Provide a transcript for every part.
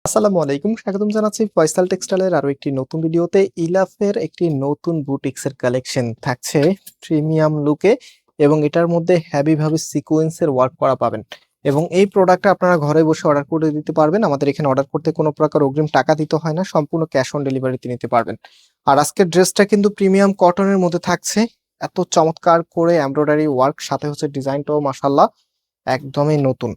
আসসালামু আলাইকুম, স্বাগতম জানাচ্ছি ফয়সাল টেক্সটাইলের আরো একটি নতুন ভিডিওতে। ইলাফের একটি নতুন বুটিক্সের কালেকশন থাকছে প্রিমিয়াম লুকে, এবং এটার মধ্যে হেভি ভাবে সিকোয়েন্সের ওয়ার্ক করা পাবেন। এবং এই প্রোডাক্টটা আপনারা ঘরে বসে অর্ডার করে দিতে পারবেন। আমাদের এখানে অর্ডার করতে কোনো প্রকার অগ্রিম টাকা দিতে হয় না, সম্পূর্ণ ক্যাশ অন ডেলিভারিতে নিতে পারবেন। আর আজকের ড্রেসটা কিন্তু প্রিমিয়াম কটনের মধ্যে থাকছে, এত চমৎকার করে এমব্রয়ডারি ওয়ার্ক, সাথে হচ্ছে ডিজাইনটাও মাশাআল্লাহ একদমই নতুন।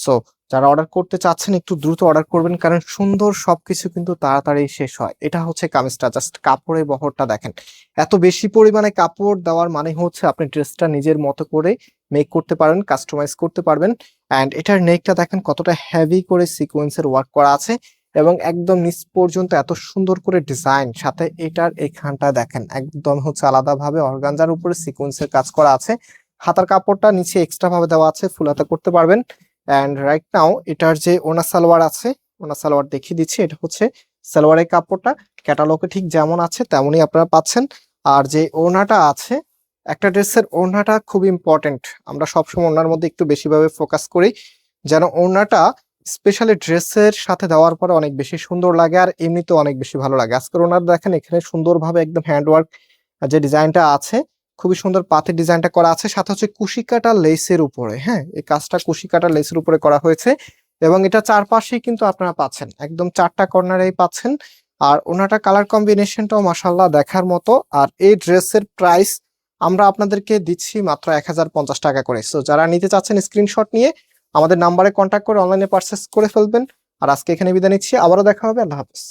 সো যারা অর্ডার করতে চাচ্ছেন একটু দ্রুত অর্ডার করবেন, কারণ সুন্দর সবকিছু কিন্তু তাড়াতাড়ি শেষ হয়। এটা হচ্ছে কামিজটা, জাস্ট কাপড়ের বহরটা দেখেন। এত বেশি পরিমাণে কাপড় দেওয়ার মানে হচ্ছে আপনি ড্রেসটা নিজের মতো করে মেক করতে পারেন, কাস্টমাইজ করতে পারবেন। অ্যান্ড এটার নেকটা দেখেন কতটা হেভি করে সিকোয়েন্সের ওয়ার্ক করা আছে, এবং একদম নিচ পর্যন্ত এত সুন্দর করে ডিজাইন। সাথে এটার এখানটা দেখেন একদম হচ্ছে আলাদাভাবে অর্গানজার উপরে সিকোয়েন্সের কাজ করা আছে। হাতার কাপড়টা নিচে এক্সট্রা ভাবে দেওয়া আছে, ফুল হাতা করতে পারবেন। অ্যান্ড রাইট নাও এটার যে ওনা সালোয়ার আছে, ওনা সালোয়ার দেখিয়ে দিচ্ছি। এটা হচ্ছে সালোয়ারের কাপড়টা ক্যাটালগে ঠিক যেমন আছে তেমনই আপনারা পাচ্ছেন। আর যে ওনাটা আছে, একটা ড্রেসের ওড়নাটা খুব ইম্পর্টেন্ট। আমরা সবসময় ওড়নার মধ্যে একটু বেশিভাবে ফোকাস করি, যেন ওড়নাটা স্পেশালি ড্রেসের সাথে দেওয়ার পরে অনেক বেশি সুন্দর লাগে, আর এমনিতেও অনেক বেশি ভালো লাগে। আজকের ওনার দেখেন এখানে সুন্দরভাবে একদম হ্যান্ডওয়ার্ক যে ডিজাইনটা আছে, খুবই সুন্দর পাতের ডিজাইনটা করা আছে। সাথে হচ্ছে কুশি কাটা লেসের উপরে, হ্যাঁ এই কাজটা কুশি কাটা লেসের উপরে করা হয়েছে। এবং এটা চারপাশেই কিন্তু আপনারা পাচ্ছেন, একদম চারটা কর্নারেই পাচ্ছেন। আর ওনাটা কালার কম্বিনেশনটাও মাশাআল্লাহ দেখার মতো। আর এই ড্রেসের প্রাইস আমরা আপনাদেরকে দিচ্ছি মাত্র 1050 টাকা করে। সো যারা নিতে চাচ্ছেন স্ক্রিনশট নিয়ে আমাদের নাম্বারে কন্ট্যাক্ট করে অনলাইনে পারচেস করে ফেলবেন। আর আজকে এখানে বিদায় নিচ্ছি, আবারও দেখা হবে। আল্লাহ হাফেজ।